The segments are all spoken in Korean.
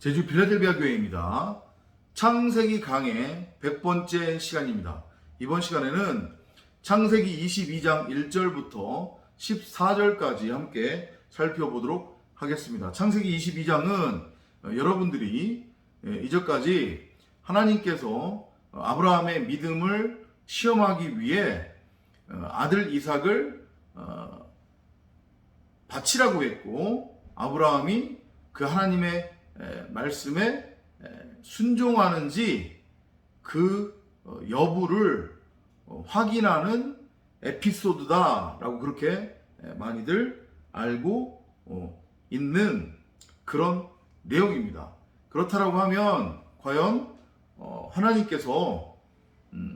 제주 빌라델비아 교회입니다. 창세기 강의 100번째 시간입니다. 이번 시간에는 창세기 22장 1절부터 14절까지 함께 살펴보도록 하겠습니다. 창세기 22장은 여러분들이 이전까지 하나님께서 아브라함의 믿음을 시험하기 위해 아들 이삭을 바치라고 했고, 아브라함이 그 하나님의 말씀에 순종하는지 그 여부를 확인하는 에피소드다라고 그렇게 많이들 알고 있는 그런 내용입니다. 그렇다라고 하면 과연 하나님께서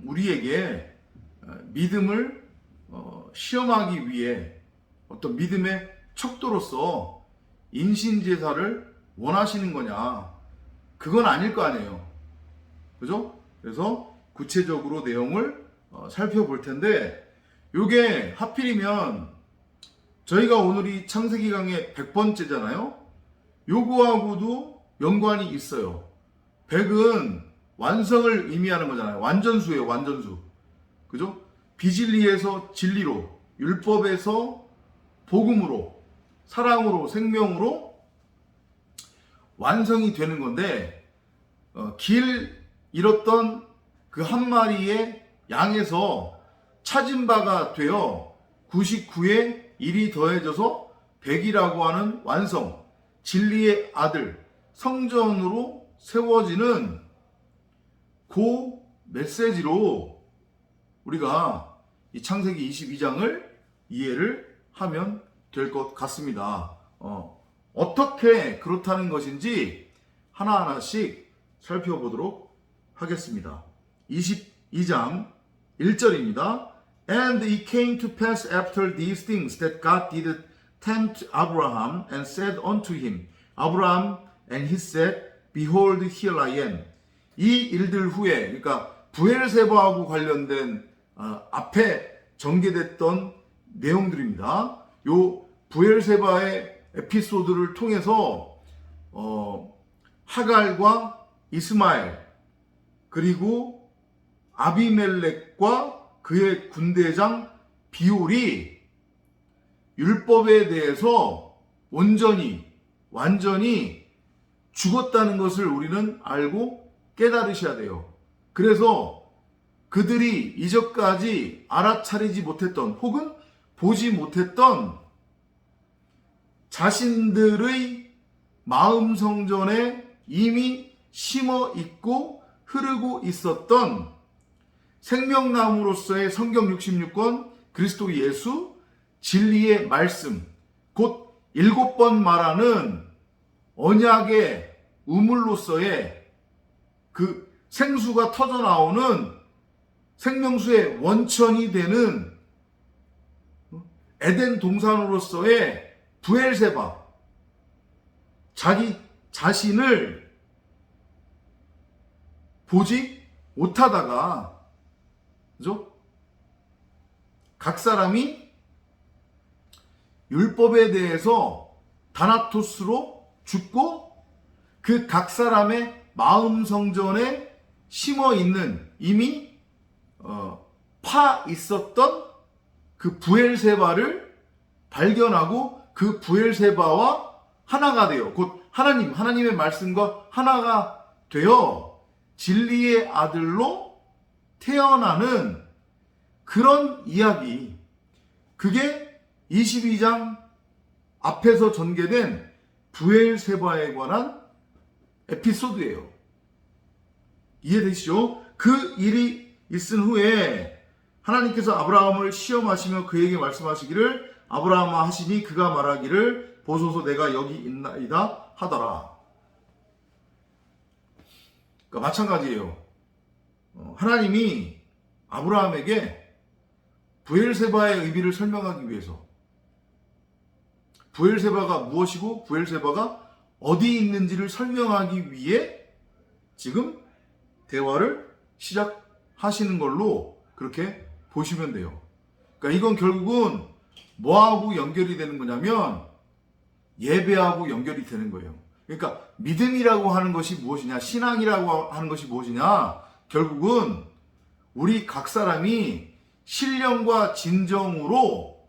우리에게 믿음을 시험하기 위해 어떤 믿음의 척도로서 인신제사를 원하시는 거냐? 그건 아닐 거 아니에요. 그죠? 그래서 구체적으로 내용을 살펴볼 텐데, 요게 하필이면 저희가 오늘이 창세기 강의 100번째잖아요. 요거하고도 연관이 있어요. 100은 완성을 의미하는 거잖아요. 완전수예요, 완전수. 그죠? 비진리에서 진리로, 율법에서 복음으로, 사랑으로, 생명으로 완성이 되는 건데, 길 잃었던 그 한 마리의 양에서 찾은 바가 되어 99에 1이 더해져서 100이라고 하는 완성, 진리의 아들, 성전으로 세워지는 그 메시지로 우리가 이 창세기 22장을 이해를 하면 될 것 같습니다. 어떻게 그렇다는 것인지 하나하나씩 살펴보도록 하겠습니다. 22장 1절입니다. And it came to pass after these things that God did tempt Abraham and said unto him, Abraham, and he said, Behold, here I am. 이 일들 후에, 그러니까 브엘세바하고 관련된 앞에 전개됐던 내용들입니다. 요 브엘세바의 에피소드를 통해서 하갈과 이스마엘, 그리고 아비멜렉과 그의 군대장 비올이 율법에 대해서 완전히 죽었다는 것을 우리는 알고 깨달으셔야 돼요. 그래서 그들이 이전까지 알아차리지 못했던, 혹은 보지 못했던 자신들의 마음 성전에 이미 심어 있고 흐르고 있었던 생명나무로서의 성경 66권, 그리스도 예수, 진리의 말씀, 곧 7번 말하는 언약의 우물로서의 그 생수가 터져 나오는 생명수의 원천이 되는 에덴 동산으로서의 브엘세바, 자기 자신을 보지 못하다가, 그죠? 각 사람이 율법에 대해서 다나토스로 죽고, 그 각 사람의 마음 성전에 심어 있는, 이미 파 있었던 그 브엘세바를 발견하고 그 브엘세바와 하나가 되어, 곧 하나님의 말씀과 하나가 되어 진리의 아들로 태어나는 그런 이야기, 그게 22장 앞에서 전개된 브엘세바에 관한 에피소드예요. 이해되시죠? 그 일이 있은 후에 하나님께서 아브라함을 시험하시며 그에게 말씀하시기를, 아브라함아 하시니 그가 말하기를, 보소서 내가 여기 있나이다 하더라. 그러니까 마찬가지예요. 하나님이 아브라함에게 브엘세바의 의미를 설명하기 위해서, 브엘세바가 무엇이고 브엘세바가 어디 있는지를 설명하기 위해 지금 대화를 시작하시는 걸로 그렇게 보시면 돼요. 그러니까 이건 결국은 뭐하고 연결이 되는 거냐면 예배하고 연결이 되는 거예요. 그러니까 믿음이라고 하는 것이 무엇이냐, 신앙이라고 하는 것이 무엇이냐, 결국은 우리 각 사람이 신령과 진정으로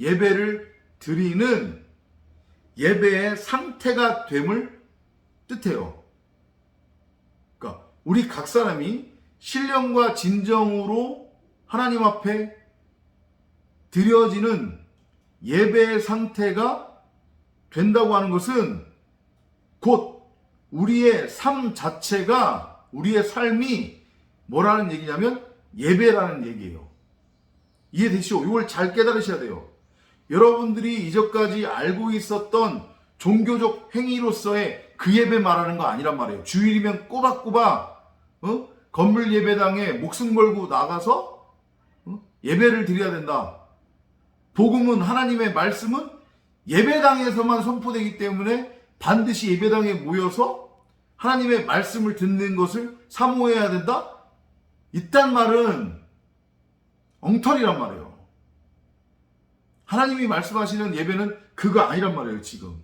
예배를 드리는 예배의 상태가 됨을 뜻해요. 그러니까 우리 각 사람이 신령과 진정으로 하나님 앞에 드려지는 예배의 상태가 된다고 하는 것은 곧 우리의 삶 자체가, 우리의 삶이 뭐라는 얘기냐면 예배라는 얘기예요. 이해되시죠? 이걸 잘 깨달으셔야 돼요. 여러분들이 이전까지 알고 있었던 종교적 행위로서의 그 예배 말하는 거 아니란 말이에요. 주일이면 꼬박꼬박 건물 예배당에 목숨 걸고 나가서 예배를 드려야 된다. 복음은, 하나님의 말씀은 예배당에서만 선포되기 때문에 반드시 예배당에 모여서 하나님의 말씀을 듣는 것을 사모해야 된다? 이딴 말은 엉터리란 말이에요. 하나님이 말씀하시는 예배는 그거 아니란 말이에요, 지금.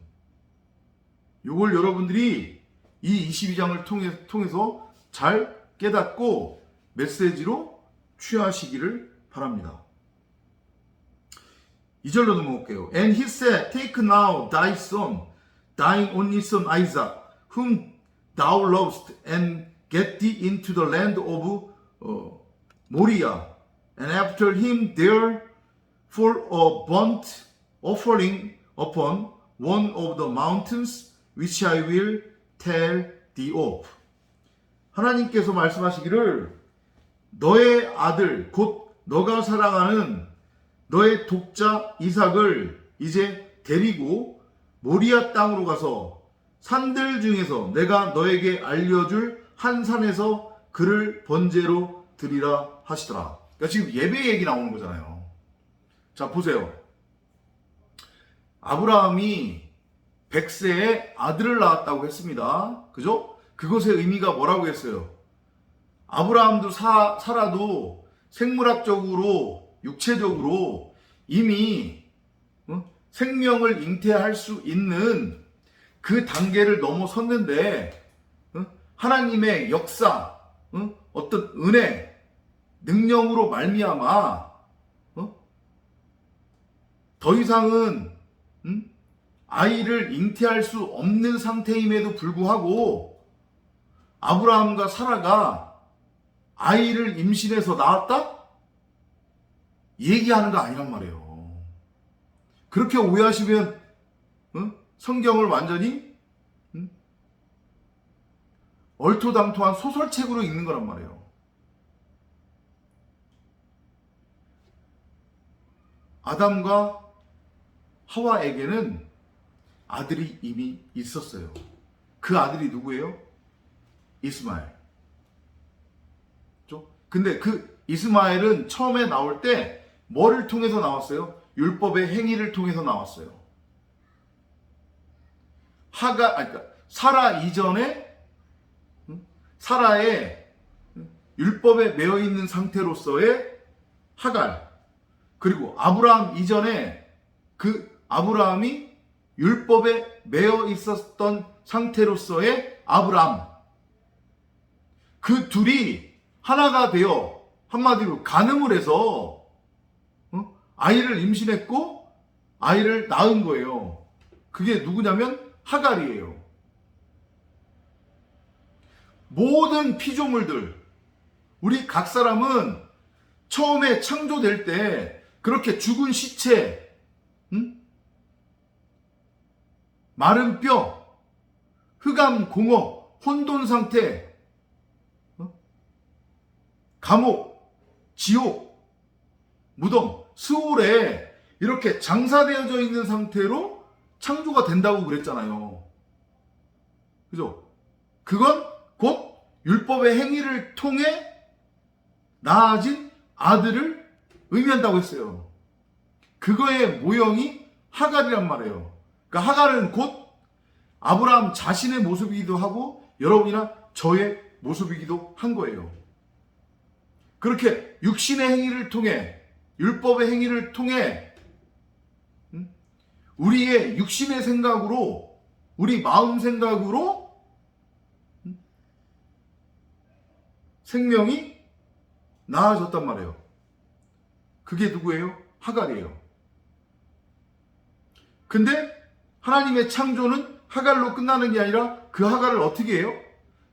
이걸 여러분들이 이 22장을 통해서 잘 깨닫고 메시지로 취하시기를 바랍니다. 2절로 넘어올게요. And he said, Take now thy son, thine only son Isaac, whom thou lovest, and get thee into the land of Moriah, and after him there for a burnt offering upon one of the mountains which I will tell thee of. 하나님께서 말씀하시기를 너의 아들 곧 너가 사랑하는 너의 독자 이삭을 이제 데리고 모리아 땅으로 가서 산들 중에서 내가 너에게 알려줄 한 산에서 그를 번제로 드리라 하시더라. 그러니까 지금 예배 얘기 나오는 거잖아요. 자, 보세요. 아브라함이 100세에 아들을 낳았다고 했습니다. 그죠? 그것의 의미가 뭐라고 했어요? 아브라함도 사라도 생물학적으로, 육체적으로 이미 생명을 잉태할 수 있는 그 단계를 넘어섰는데 하나님의 역사, 어떤 은혜, 능력으로 말미암아 더 이상은 아이를 잉태할 수 없는 상태임에도 불구하고 아브라함과 사라가 아이를 임신해서 낳았다? 얘기하는 거 아니란 말이에요. 그렇게 오해하시면 성경을 완전히 얼토당토한 소설책으로 읽는 거란 말이에요. 아담과 하와에게는 아들이 이미 있었어요. 그 아들이 누구예요? 이스마엘. 근데 그 이스마엘은 처음에 나올 때 뭐를 통해서 나왔어요? 율법의 행위를 통해서 나왔어요. 그러니까 사라 이전에 사라의 율법에 매여 있는 상태로서의 하갈, 그리고 아브라함 이전에 그 아브라함이 율법에 매여 있었던 상태로서의 아브라함, 그 둘이 하나가 되어 한마디로 간음을 해서 아이를 임신했고 아이를 낳은 거예요. 그게 누구냐면 하갈이에요. 모든 피조물들, 우리 각 사람은 처음에 창조될 때 그렇게 죽은 시체, 마른 뼈, 흑암 공허, 혼돈 상태, 감옥, 지옥, 무덤, 스올에 이렇게 장사되어져 있는 상태로 창조가 된다고 그랬잖아요. 그죠? 그건 곧 율법의 행위를 통해 낳아진 아들을 의미한다고 했어요. 그거의 모형이 하갈이란 말이에요. 그러니까 하갈은 곧 아브라함 자신의 모습이기도 하고 여러분이나 저의 모습이기도 한 거예요. 그렇게 육신의 행위를 통해, 율법의 행위를 통해 우리의 육신의 생각으로 우리 마음 생각으로 생명이 나아졌단 말이에요. 그게 누구예요? 하갈이에요. 근데 하나님의 창조는 하갈로 끝나는 게 아니라 그 하갈을 어떻게 해요?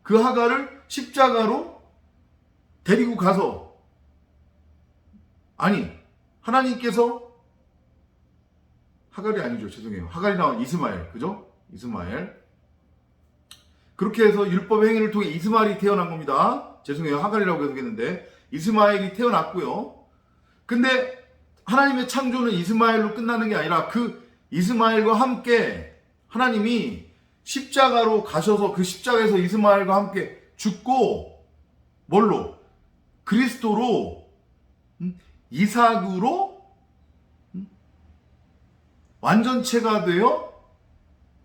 그 하갈을 십자가로 데리고 가서, 아니, 하나님께서, 하갈이 아니죠. 죄송해요. 하갈이 나온 이스마엘. 그죠? 이스마엘. 그렇게 해서 율법의 행위를 통해 이스마엘이 태어난 겁니다. 죄송해요. 하갈이라고 계속 했는데. 이스마엘이 태어났고요. 근데 하나님의 창조는 이스마엘로 끝나는 게 아니라 그 이스마엘과 함께 하나님이 십자가로 가셔서 그 십자가에서 이스마엘과 함께 죽고 뭘로? 그리스도로, 이삭으로 완전체가 되어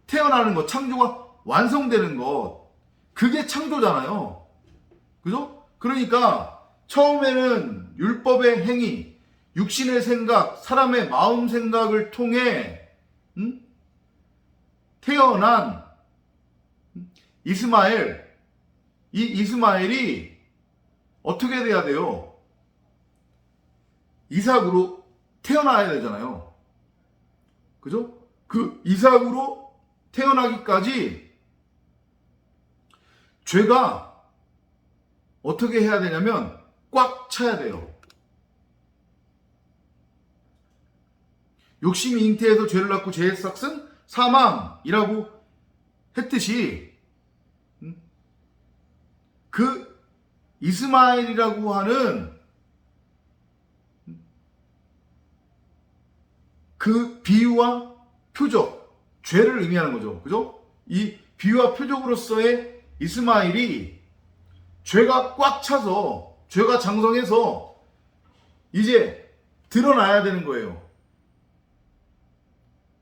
태어나는 것, 창조가 완성되는 것, 그게 창조잖아요. 그죠? 그러니까 처음에는 율법의 행위, 육신의 생각, 사람의 마음 생각을 통해 태어난 이스마엘, 이 이스마엘이 어떻게 돼야 돼요? 이삭으로 태어나야 되잖아요. 그죠? 그 이삭으로 태어나기까지 죄가 어떻게 해야 되냐면 꽉 차야 돼요. 욕심이 잉태해서 죄를 낳고 죄의 싹은 사망이라고 했듯이 그 이스마엘이라고 하는 그 비유와 표적, 죄를 의미하는 거죠. 그죠? 이 비유와 표적으로서의 이스마엘이 죄가 꽉 차서, 죄가 장성해서 이제 드러나야 되는 거예요.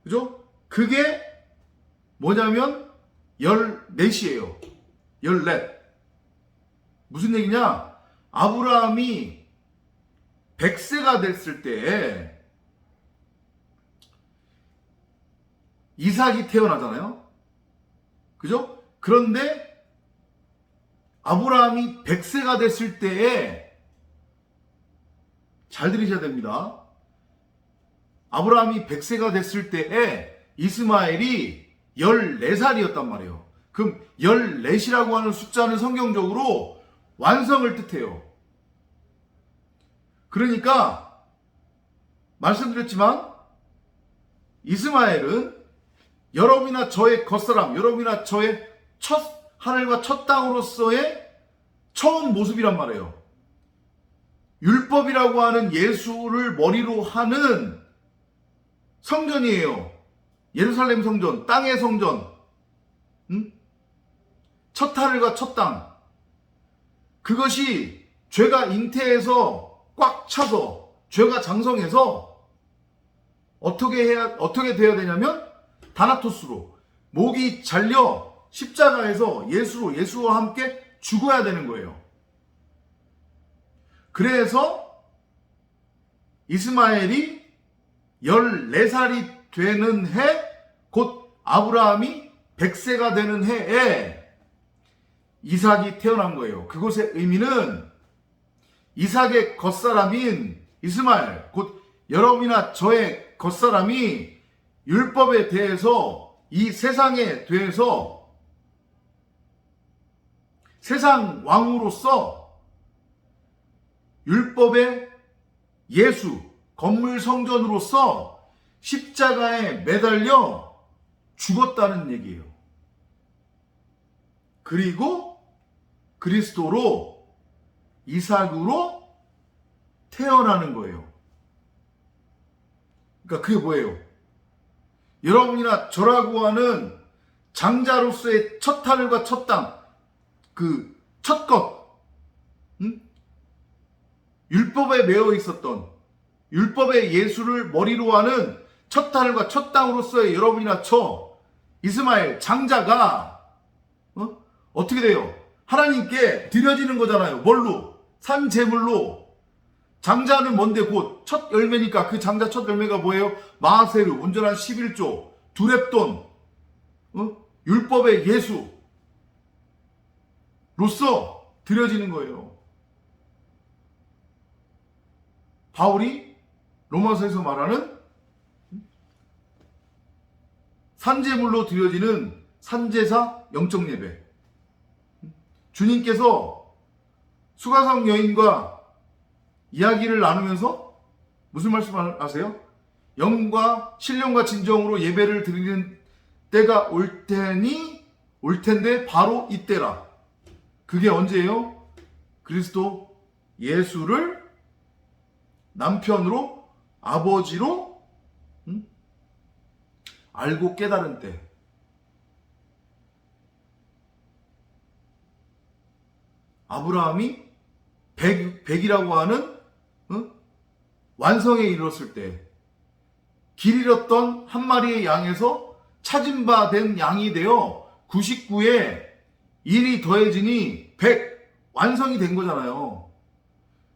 그죠? 그게 뭐냐면 14이에요. 14. 무슨 얘기냐? 아브라함이 100세가 됐을 때 이삭이 태어나잖아요. 그죠? 그런데 아브라함이 100세가 됐을 때에, 잘 들으셔야 됩니다. 아브라함이 100세가 됐을 때에 이스마엘이 14살이었단 말이에요. 그럼 14이라고 하는 숫자는 성경적으로 완성을 뜻해요. 그러니까 말씀드렸지만 이스마엘은 여러분이나 저의 겉사람, 여러분이나 저의 첫 하늘과 첫 땅으로서의 처음 모습이란 말이에요. 율법이라고 하는 예수를 머리로 하는 성전이에요. 예루살렘 성전, 땅의 성전, 첫 하늘과 첫 땅. 그것이 죄가 잉태해서 꽉 차서, 죄가 장성해서 어떻게 되어야 되냐면 다나토스로, 목이 잘려 십자가에서 예수와 함께 죽어야 되는 거예요. 그래서 이스마엘이 14살이 되는 해, 곧 아브라함이 100세가 되는 해에 이삭이 태어난 거예요. 그것의 의미는 이삭의 겉사람인 이스마엘, 곧 여러분이나 저의 겉사람이 율법에 대해서, 이 세상에 대해서 세상 왕으로서 율법의 예수, 건물 성전으로서 십자가에 매달려 죽었다는 얘기예요. 그리고 그리스도로, 이삭으로 태어나는 거예요. 그러니까 그게 뭐예요? 여러분이나 저라고 하는 장자로서의 첫 하늘과 첫 땅, 그 첫 것, 율법에 매여 있었던, 율법의 예수를 머리로 하는 첫 하늘과 첫 땅으로서의 여러분이나 저 이스마엘 장자가 어떻게 돼요? 하나님께 드려지는 거잖아요. 뭘로? 산 제물로. 장자는 뭔데? 곧 첫 열매니까 그 장자 첫 열매가 뭐예요? 마세르, 온전한 11조, 두렙돈, 율법의 예수로서 드려지는 거예요. 바울이 로마서에서 말하는 산제물로 드려지는 산제사 영적 예배. 주님께서 수가성 여인과 이야기를 나누면서 무슨 말씀을 하세요? 영과 신령과 진정으로 예배를 드리는 때가 올 텐데 바로 이때라. 그게 언제예요? 그리스도 예수를 남편으로 아버지로 알고 깨달은 때. 아브라함이 100이라고 하는 완성에 이르렀을 때, 길 잃었던 한 마리의 양에서 찾은 바 된 양이 되어 99에 1이 더해지니 100 완성이 된 거잖아요.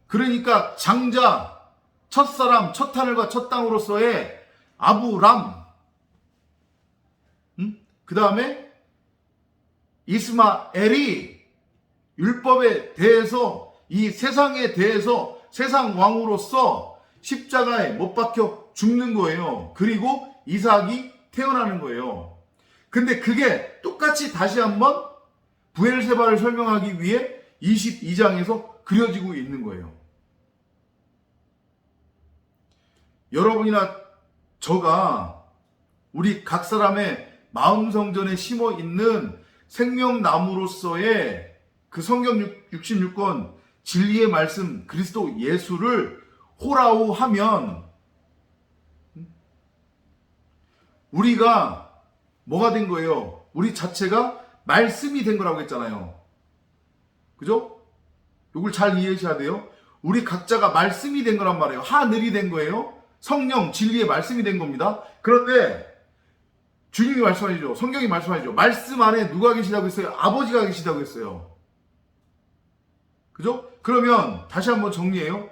그러니까 장자, 첫사람, 첫 하늘과 첫 땅으로서의 아브람, 그 다음에 이스마엘이 율법에 대해서, 이 세상에 대해서 세상 왕으로서 십자가에 못 박혀 죽는 거예요. 그리고 이삭이 태어나는 거예요. 근데 그게 똑같이 다시 한번 브엘세바를 설명하기 위해 22장에서 그려지고 있는 거예요. 여러분이나 저가 우리 각 사람의 마음 성전에 심어 있는 생명나무로서의 그 성경 66권 진리의 말씀 그리스도 예수를 호라우하면 우리가 뭐가 된 거예요? 우리 자체가 말씀이 된 거라고 했잖아요. 그죠? 이걸 잘 이해하셔야 돼요. 우리 각자가 말씀이 된 거란 말이에요. 하늘이 된 거예요. 성령, 진리의 말씀이 된 겁니다. 그런데 주님이 말씀하시죠. 성경이 말씀하시죠. 말씀 안에 누가 계시다고 했어요? 아버지가 계시다고 했어요. 그죠? 그러면 다시 한번 정리해요.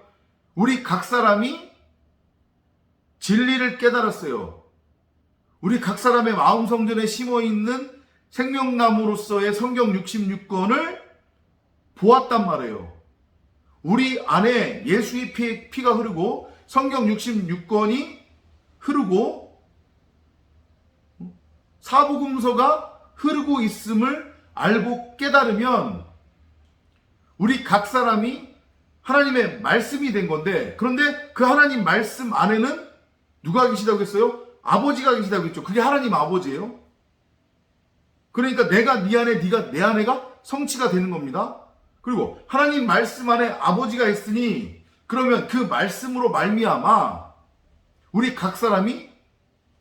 우리 각 사람이 진리를 깨달았어요. 우리 각 사람의 마음 성전에 심어 있는 생명나무로서의 성경 66권을 보았단 말이에요. 우리 안에 예수의 피가 흐르고 성경 66권이 흐르고 사복음서가 흐르고 있음을 알고 깨달으면 우리 각 사람이 하나님의 말씀이 된 건데, 그런데 그 하나님 말씀 안에는 누가 계시다고 했어요? 아버지가 계시다고 했죠. 그게 하나님 아버지예요. 그러니까 내가 네 안에, 네가 내 안에가 성취가 되는 겁니다. 그리고 하나님 말씀 안에 아버지가 있으니 그러면 그 말씀으로 말미암아 우리 각 사람이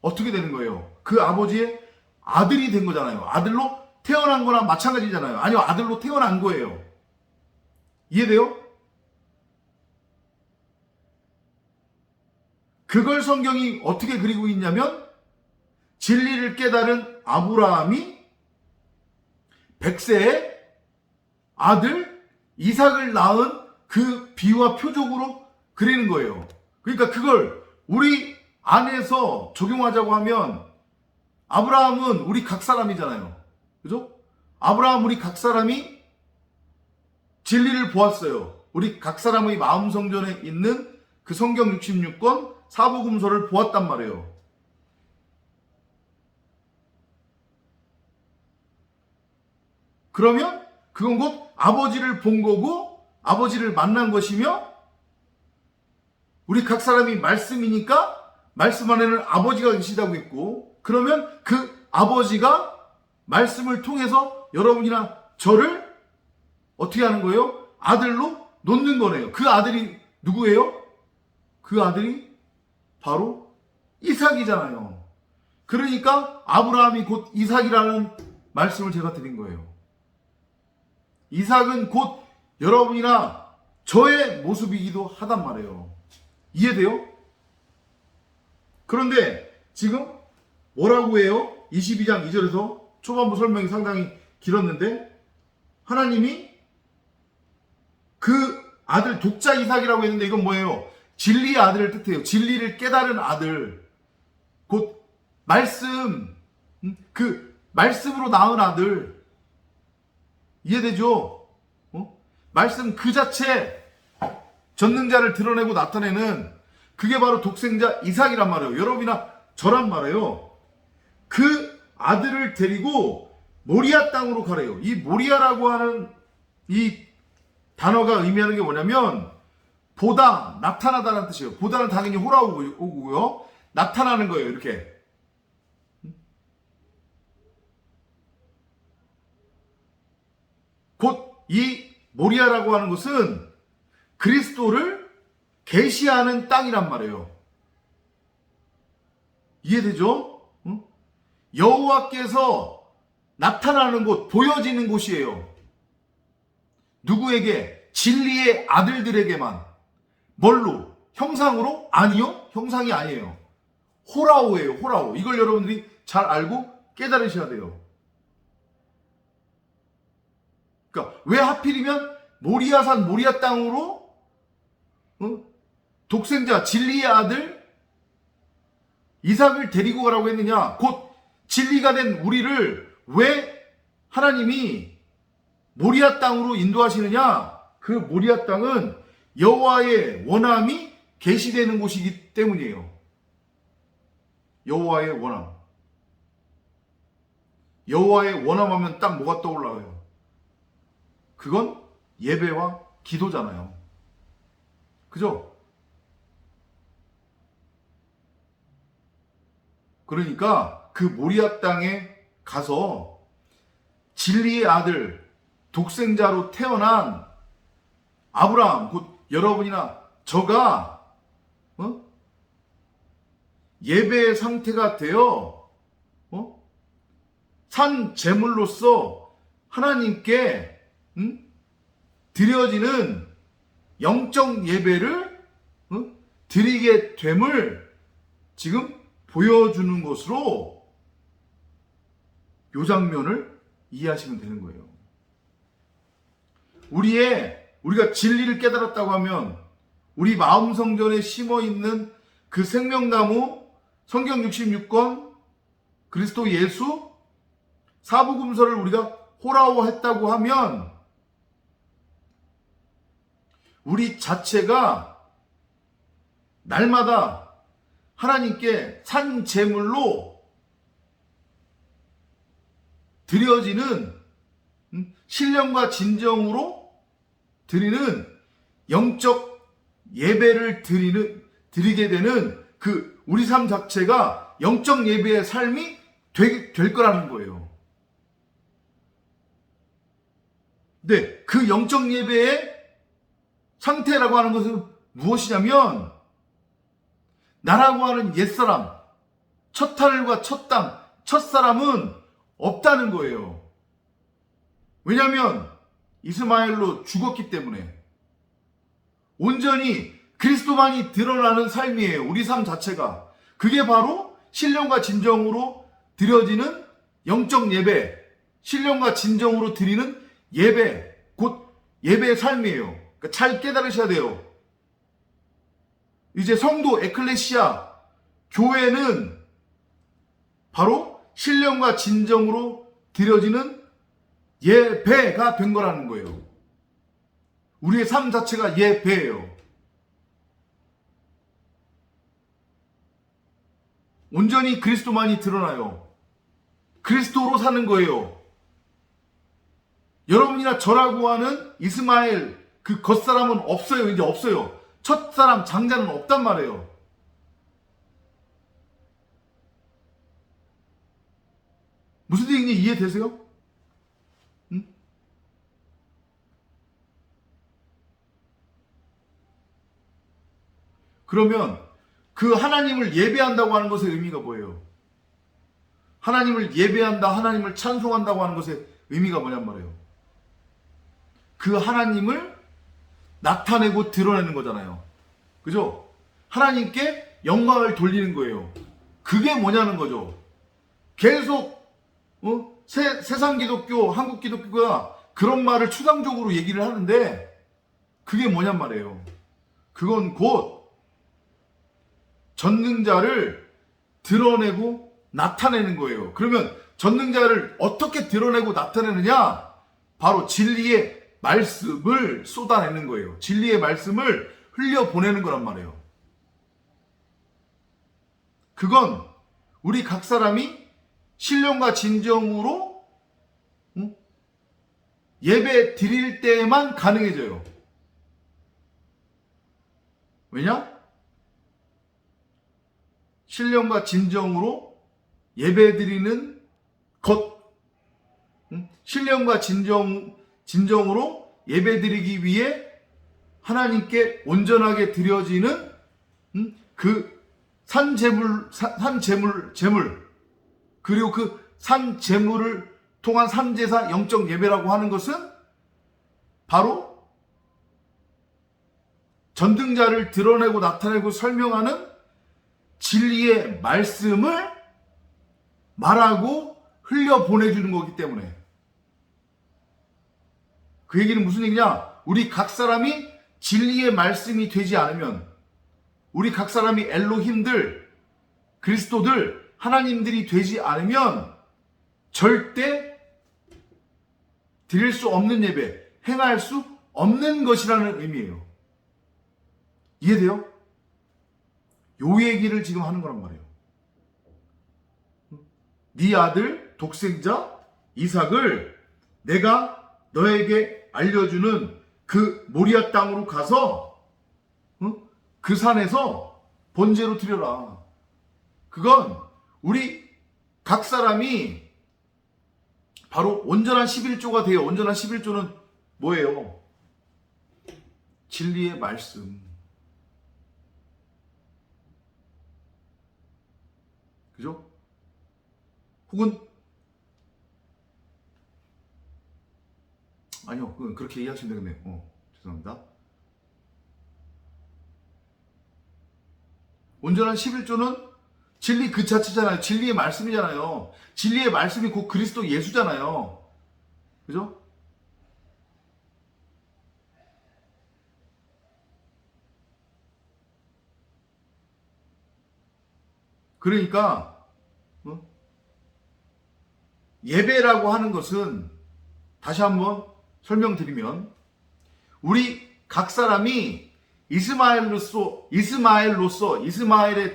어떻게 되는 거예요? 그 아버지의 아들이 된 거잖아요. 아들로 태어난 거나 마찬가지잖아요. 아니요, 아들로 태어난 거예요. 이해돼요? 그걸 성경이 어떻게 그리고 있냐면 진리를 깨달은 아브라함이 100세의 아들 이삭을 낳은 그 비유와 표적으로 그리는 거예요. 그러니까 그걸 우리 안에서 적용하자고 하면 아브라함은 우리 각 사람이잖아요. 그죠? 아브라함 우리 각 사람이 진리를 보았어요. 우리 각 사람의 마음 성전에 있는 그 성경 66권 사복음서를 보았단 말이에요. 그러면 그건 곧 아버지를 본 거고 아버지를 만난 것이며 우리 각 사람이 말씀이니까 말씀 안에는 아버지가 계시다고 했고, 그러면 그 아버지가 말씀을 통해서 여러분이나 저를 어떻게 하는 거예요? 아들로 놓는 거네요. 그 아들이 누구예요? 그 아들이 바로 이삭이잖아요. 그러니까 아브라함이 곧 이삭이라는 말씀을 제가 드린 거예요. 이삭은 곧 여러분이나 저의 모습이기도 하단 말이에요. 이해돼요? 그런데 지금 뭐라고 해요? 22장 2절에서 초반부 설명이 상당히 길었는데 하나님이 그 아들 독자 이삭이라고 했는데 이건 뭐예요? 진리의 아들을 뜻해요. 진리를 깨달은 아들. 곧 말씀, 그 말씀으로 낳은 아들. 이해되죠? 말씀 그 자체 전능자를 드러내고 나타내는 그게 바로 독생자 이삭이란 말이에요. 여러분이나 저란 말이에요. 그 아들을 데리고 모리아 땅으로 가래요. 이 모리아라고 하는 이 단어가 의미하는 게 뭐냐면 보다, 나타나다라는 뜻이에요. 보다는 당연히 호라오고요. 나타나는 거예요. 이렇게. 곧 이 모리아라고 하는 것은 그리스도를 계시하는 땅이란 말이에요. 이해되죠? 여호와께서 나타나는 곳, 보여지는 곳이에요. 누구에게? 진리의 아들들에게만. 뭘로? 형상으로? 아니요. 형상이 아니에요. 호라오예요. 호라오. 이걸 여러분들이 잘 알고 깨달으셔야 돼요. 그러니까 왜 하필이면 모리아산 모리아 땅으로 독생자 진리의 아들 이삭을 데리고 가라고 했느냐? 곧 진리가 된 우리를 왜 하나님이 모리아 땅으로 인도하시느냐? 그 모리아 땅은 여호와의 원함이 계시되는 곳이기 때문이에요. 여호와의 원함. 여호와의 원함하면 딱 뭐가 떠올라요? 그건 예배와 기도잖아요. 그죠? 그러니까 그 모리아 땅에 가서 진리의 아들, 독생자로 태어난 아브라함, 곧 여러분이나 저가 예배의 상태가 되어 산 제물로서 하나님께 드려지는 영적 예배를 드리게 됨을 지금 보여주는 것으로 이 장면을 이해하시면 되는 거예요. 우리가 진리를 깨달았다고 하면 우리 마음 성전에 심어 있는 그 생명나무, 성경 66권, 그리스도 예수, 사복음서를 우리가 호라오했다고 하면 우리 자체가 날마다 하나님께 산 제물로 드려지는 신령과 진정으로 드리는 영적 예배를 드리게 되는 그 우리 삶 자체가 영적 예배의 삶이 될 거라는 거예요. 근데 그 영적 예배의 상태라고 하는 것은 무엇이냐면 나라고 하는 옛사람, 첫 하늘과 첫 땅, 첫사람은 없다는 거예요. 왜냐하면 이스마엘로 죽었기 때문에 온전히 그리스도만이 드러나는 삶이에요. 우리 삶 자체가. 그게 바로 신령과 진정으로 드려지는 영적 예배, 신령과 진정으로 드리는 예배, 곧 예배의 삶이에요. 그러니까 잘 깨달으셔야 돼요. 이제 성도, 에클레시아, 교회는 바로 신령과 진정으로 드려지는 예배가 된 거라는 거예요. 우리의 삶 자체가 예배예요. 온전히 그리스도만이 드러나요. 그리스도로 사는 거예요. 여러분이나 저라고 하는 이스마엘 그 겉사람은 없어요. 이제 없어요. 첫사람 장자는 없단 말이에요. 무슨 얘기인지 이해되세요? 응? 그러면 그 하나님을 예배한다고 하는 것의 의미가 뭐예요? 하나님을 예배한다, 하나님을 찬송한다고 하는 것의 의미가 뭐냔 말이에요. 그 하나님을 나타내고 드러내는 거잖아요. 그죠? 하나님께 영광을 돌리는 거예요. 그게 뭐냐는 거죠. 계속 세상 기독교, 한국 기독교가 그런 말을 추상적으로 얘기를 하는데 그게 뭐냔 말이에요. 그건 곧 전능자를 드러내고 나타내는 거예요. 그러면 전능자를 어떻게 드러내고 나타내느냐? 바로 진리의 말씀을 쏟아내는 거예요. 진리의 말씀을 흘려보내는 거란 말이에요. 그건 우리 각 사람이 신령과 진정으로 예배 드릴 때만 가능해져요. 왜냐? 신령과 진정으로 예배 드리는 것, 신령과 진정으로 예배 드리기 위해 하나님께 온전하게 드려지는 그 산제물, 그리고 그 산제물을 통한 산제사 영적 예배라고 하는 것은 바로 전등자를 드러내고 나타내고 설명하는 진리의 말씀을 말하고 흘려보내주는 거기 때문에. 그 얘기는 무슨 얘기냐? 우리 각 사람이 진리의 말씀이 되지 않으면, 우리 각 사람이 엘로힘들, 그리스도들, 하나님들이 되지 않으면 절대 드릴 수 없는 예배, 행할 수 없는 것이라는 의미예요. 이해돼요? 요 얘기를 지금 하는 거란 말이에요. 네 아들 독생자 이삭을 내가 너에게 알려주는 그 모리아 땅으로 가서 그 산에서 번제로 드려라. 그건 우리 각 사람이 바로 온전한 11조가 돼요. 온전한 11조는 뭐예요? 진리의 말씀. 그죠? 혹은 아니요, 그렇게 이해하시면 되겠네요. 죄송합니다. 온전한 11조는 진리 그 자체잖아요. 진리의 말씀이잖아요. 진리의 말씀이 곧 그리스도 예수잖아요. 그죠? 그러니까 예배라고 하는 것은 다시 한번 설명드리면 우리 각 사람이 이스마엘에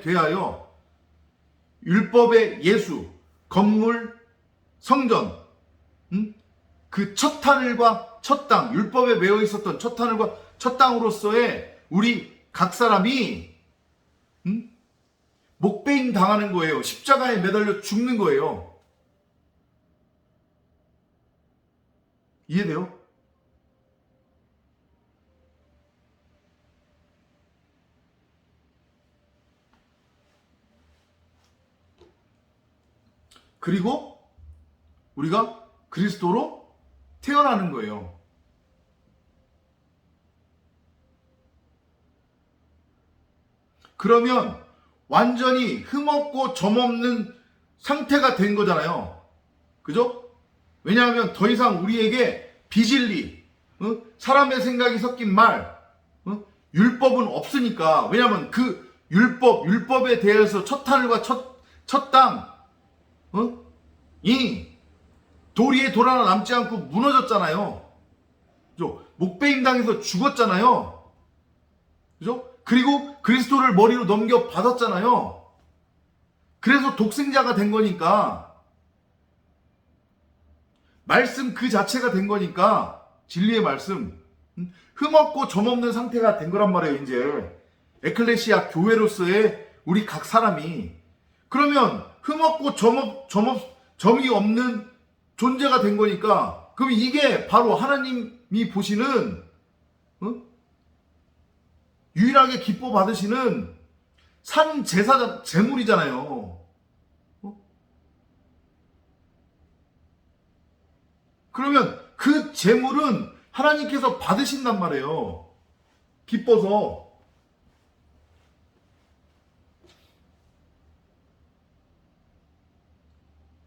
대하여 율법의 예수, 건물, 성전, 그 첫 하늘과 첫 땅, 율법에 매여 있었던 첫 하늘과 첫 땅으로서의 우리 각 사람이 목베임 당하는 거예요. 십자가에 매달려 죽는 거예요. 이해돼요? 그리고 우리가 그리스도로 태어나는 거예요. 그러면 완전히 흠없고 점없는 상태가 된 거잖아요. 그죠? 왜냐하면 더 이상 우리에게 비진리, 사람의 생각이 섞인 말, 율법은 없으니까. 왜냐하면 그 율법에 대해서 첫 하늘과 첫 땅, 이 돌 위에 돌 하나 남지 않고 무너졌잖아요. 그죠? 목베임 당해서 죽었잖아요. 그죠? 그리고 그리스도를 머리로 넘겨 받았잖아요. 그래서 독생자가 된 거니까, 말씀 그 자체가 된 거니까, 진리의 말씀, 흠없고 점없는 상태가 된 거란 말이에요. 이제 에클레시아 교회로서의 우리 각 사람이. 그러면 흠없고 점이 없는 존재가 된 거니까, 그럼 이게 바로 하나님이 보시는 유일하게 기뻐 받으시는 산 제사 제물이잖아요. 그러면 그 제물은 하나님께서 받으신단 말이에요. 기뻐서.